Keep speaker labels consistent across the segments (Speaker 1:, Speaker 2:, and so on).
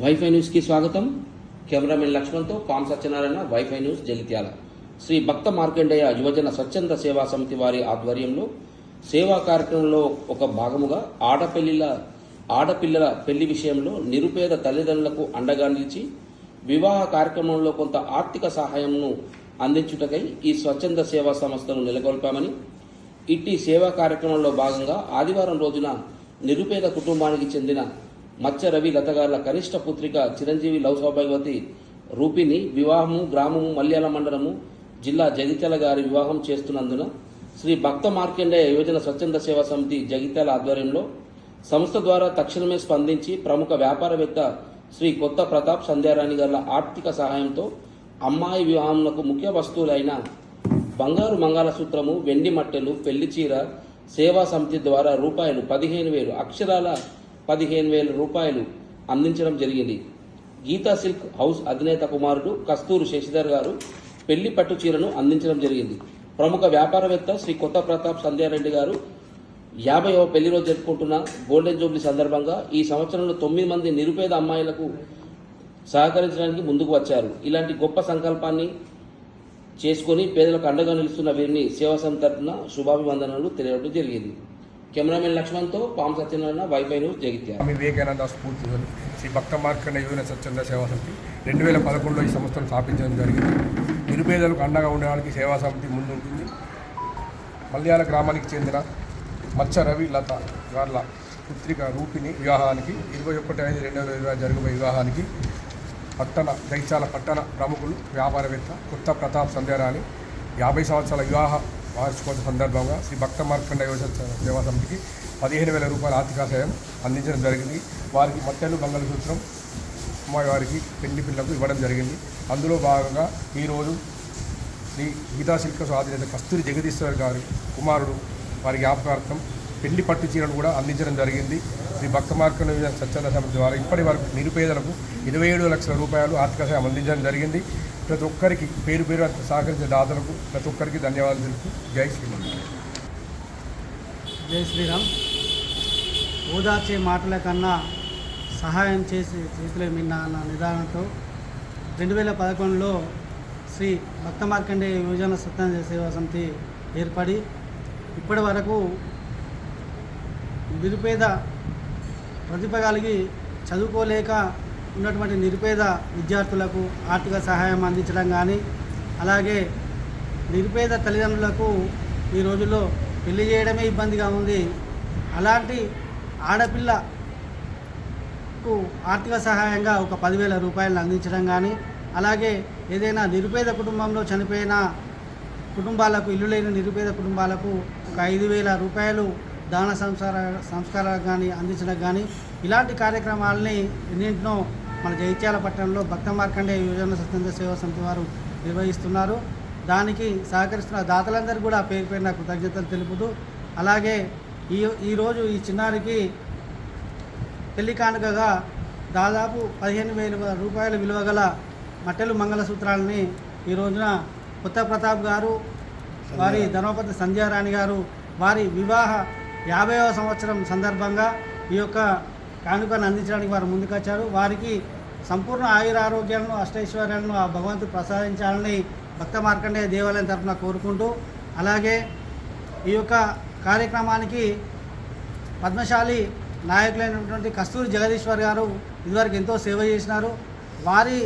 Speaker 1: Wifi న్యూస్కి స్వాగతం. Cameraman లక్ష్మణ్తో పాం సత్యనారాయణ, వైఫై న్యూస్, జగిత్యాల. శ్రీ భక్త మార్కండేయ యువజన స్వచ్ఛంద సేవా సమితి వారి ఆధ్వర్యంలో సేవా కార్యక్రమంలో ఒక భాగముగా ఆడపిల్లల పెళ్లి విషయంలో నిరుపేద తల్లిదండ్రులకు అండగా నిలిచి వివాహ కార్యక్రమంలో కొంత ఆర్థిక సహాయంను అందించుటకై ఈ స్వచ్ఛంద సేవా సంస్థను నెలకొల్పామని, ఇట్టి సేవా కార్యక్రమంలో భాగంగా ఆదివారం రోజున నిరుపేద కుటుంబానికి చెందిన మచ్చ రవి లతగార్ల కనిష్ట పుత్రిక చిరంజీవి లవ్ సౌభాగ్యవతి రూపిని వివాహము గ్రామము మల్యాల మండలము జిల్లా జగిత్యాల గారి వివాహం చేస్తున్నందున శ్రీ భక్త మార్కండేయ యువజన స్వచ్ఛంద సేవా సమితి జగిత్యాల ఆధ్వర్యంలో సంస్థ ద్వారా తక్షణమే స్పందించి ప్రముఖ వ్యాపారవేత్త శ్రీ కొత్త ప్రతాప్ సంధ్యారాణి గారి ఆర్థిక సహాయంతో అమ్మాయి వివాహంకు ముఖ్య వస్తువులైన బంగారు మంగళసూత్రము, వెండి మట్టెలు, పెళ్లి చీర సేవా సమితి ద్వారా రూపాయలు 15,000 అక్షరాల 15,000 రూపాయలు అందించడం జరిగింది. గీతా సిల్క్ హౌస్ అధినేత కుమారుడు కస్తూరు శశిధర్ గారు పెళ్లి పట్టు చీరను అందించడం జరిగింది. ప్రముఖ వ్యాపారవేత్త శ్రీ కొత్త ప్రతాప్ సంధ్యారెడ్డి గారు 50వ పెళ్లి రోజు జరుపుకుంటున్న గోల్డెన్ జూబ్లీ సందర్భంగా ఈ సంవత్సరంలో 9 మంది నిరుపేద అమ్మాయిలకు సహకరించడానికి ముందుకు వచ్చారు. ఇలాంటి గొప్ప సంకల్పాన్ని చేసుకుని పేదలకు అండగా నిలుస్తున్న వీరిని సేవా సమితి తరఫున శుభాభివందనలు తెలియడం జరిగింది. కెమెరామెన్ లక్ష్మణ్తో పాం సత్యనారాయణ, వైఫై న్యూస్, జగిత్యాల.
Speaker 2: వివేకానంద స్ఫూర్తితో శ్రీ భక్త మార్కండేయ యువజన స్వచ్ఛంద సేవా సమితి 2011లో ఈ సంస్థను స్థాపించడం జరిగింది. నిరుపేదలకు అండగా ఉండడానికి సేవా సమితి ముందుంటుంది. మల్యాల గ్రామానికి చెందిన మచ్చ రవి లత గార్ల పుత్రిక రూపిని వివాహానికి 21/5/2020 జరగబోయే వివాహానికి జగిత్యాల పట్టణ ప్రముఖులు వ్యాపారవేత్త కొత్త ప్రతాప్ సంధ్యారాణి 50 సంవత్సరాల వివాహ వార్షికోత్సవ సందర్భంగా శ్రీ భక్త మార్కండేయ యువజన సేవా సమితికి 15,000 రూపాయల ఆర్థిక సహాయం అందించడం జరిగింది. వారికి మట్టెలు, మంగళసూత్రం అమ్మాయి వారికి పెళ్లి పిల్లకు ఇవ్వడం జరిగింది. అందులో భాగంగా ఈరోజు శ్రీ గీతా సిల్క్ అధినేత కస్తూరి జగదీశ్వర్ గారి కుమారుడు వారి జ్ఞాపకార్థం పెళ్లి పట్టు చీరను కూడా అందించడం జరిగింది. శ్రీ భక్త మార్కండేయ స్వచ్ఛంద సమితి ద్వారా ఇప్పటి వరకు నిరుపేదలకు 27 లక్షల రూపాయలు ఆర్థిక సహాయం అందించడం జరిగింది. ప్రతి ఒక్కరికి పేరు పేరు సహకరించే దాతలకు ప్రతి ఒక్కరికి ధన్యవాదాలు తెలుపు. జై శ్రీరామ్.
Speaker 3: జై శ్రీరామ్. ఓదార్చే మాటల కన్నా సహాయం చేసి చేతులే మిన్న అన్న నిదానంతో 2011లో శ్రీ భక్త మార్కండేయ యువజన స్వచ్ఛంద సేవా సమితి ఏర్పడి ఇప్పటి వరకు నిరుపేద ప్రతిభ కలిగి చదువుకోలేక ఉన్నటువంటి నిరుపేద విద్యార్థులకు ఆర్థిక సహాయం అందించడం కానీ, అలాగే నిరుపేద తల్లిదండ్రులకు ఈ రోజుల్లో పెళ్లి చేయడమే ఇబ్బందిగా ఉంది. అలాంటి ఆడపిల్లకు ఆర్థిక సహాయంగా ఒక 10,000 రూపాయలను అందించడం కానీ, అలాగే ఏదైనా నిరుపేద కుటుంబంలో చనిపోయిన కుటుంబాలకు, ఇల్లు లేని నిరుపేద కుటుంబాలకు ఒక 5,000 రూపాయలు దాన సంస్కారాలకు కానీ అందించడం కానీ, ఇలాంటి కార్యక్రమాలని ఎన్నింటినో మన జగిత్యాల పట్టణంలో భక్త మార్కండేయ యువజన స్వచ్ఛంద సేవా సమితి వారు నిర్వహిస్తున్నారు. దానికి సహకరిస్తున్న దాతలందరూ కూడా పేరు పేరున కృతజ్ఞతలు తెలుపుతూ, అలాగే ఈరోజు ఈ చిన్నారికి పెళ్లి కానుకగా దాదాపు 15,000 రూపాయల విలువ గల మట్టెలు, మంగళసూత్రాలని ఈ రోజున కొత్త ప్రతాప్ గారు, వారి ధర్మపతి సంధ్యారాణి గారు వారి వివాహ 50వ సంవత్సరం సందర్భంగా ఈ యొక్క కానుకను అందించడానికి వారు ముందుకొచ్చారు. వారికి సంపూర్ణ ఆయురారోగ్యాలను, అష్టైశ్వర్యాలను ఆ భగవంతుడు ప్రసాదించాలని భక్త మార్కండేయ దేవాలయం తరఫున కోరుకుంటూ, అలాగే ఈ యొక్క కార్యక్రమానికి పద్మశాలి నాయకులైనటువంటి కస్తూరి జగదీశ్వర్ గారు ఇదివరకు ఎంతో సేవ చేసినారు. వారి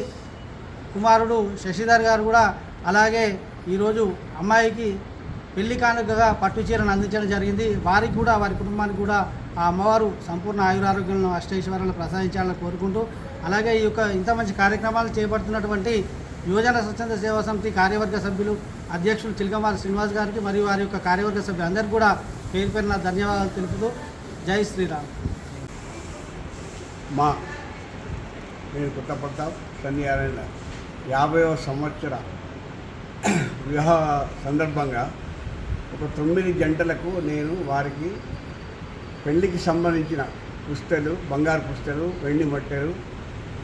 Speaker 3: కుమారుడు శశిధర్ గారు కూడా అలాగే ఈరోజు అమ్మాయికి పెళ్లి కానుకగా పట్టు చీరను అందించడం జరిగింది. వారికి కూడా, వారి కుటుంబానికి కూడా ఆ అమ్మవారు సంపూర్ణ ఆయురారోగ్యాలను, అష్టైశ్వర్యాలను ప్రసాదించాలని కోరుకుంటూ, అలాగే ఈ యొక్క ఇంత మంచి కార్యక్రమాలు చేపడుతున్నటువంటి యువజన స్వచ్ఛంద సేవా సమితి కార్యవర్గ సభ్యులు, అధ్యక్షులు చిలకమారి శ్రీనివాస్ గారికి మరియు వారి యొక్క కార్యవర్గ సభ్యులందరికీ కూడా పేరు పేరున ధన్యవాదాలు తెలుపుతూ జై శ్రీరామ్.
Speaker 4: నేను కొత్త ప్రతాప్ సంధ్యారాయణ 50వ సంవత్సర వివాహ సందర్భంగా ఒక 9 జంటలకు నేను వారికి పెళ్లికి సంబంధించిన పుస్తలు, బంగారు పుస్తలు, వెండి మట్టెలు,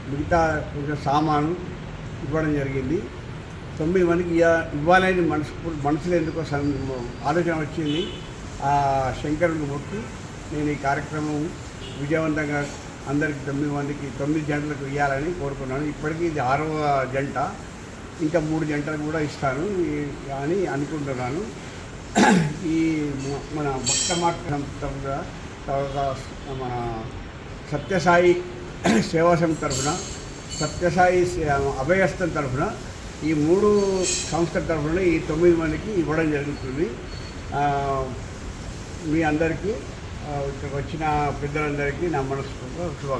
Speaker 4: మిగతా కొంచెం సామాను ఇవ్వడం జరిగింది. 9 మందికి ఇవ్వాలని మనసులో ఎందుకో ఆలోచన వచ్చింది. ఆ శంకరుడికి మొక్కి నేను ఈ కార్యక్రమం విజయవంతంగా అందరికి 9 మందికి 9 జంటలకు ఇవ్వాలని కోరుకున్నాను. ఇప్పటికీ ఇది 6వ జంట, ఇంకా 3 జంటలు కూడా ఇస్తాను అని అనుకుంటున్నాను. ఈ మన భక్త మార్గం తరఫున మన సత్యసాయి సేవా సంస్థ తరఫున, సత్యసాయి అభయస్థం తరఫున ఈ 3 సంస్థల తరఫున ఈ 9 మందికి ఇవ్వడం జరుగుతుంది. మీ అందరికీ ఇక్కడికి వచ్చిన పెద్దలందరికీ నా మనస్ఫూర్తిగా శుభాకాంక్షలు.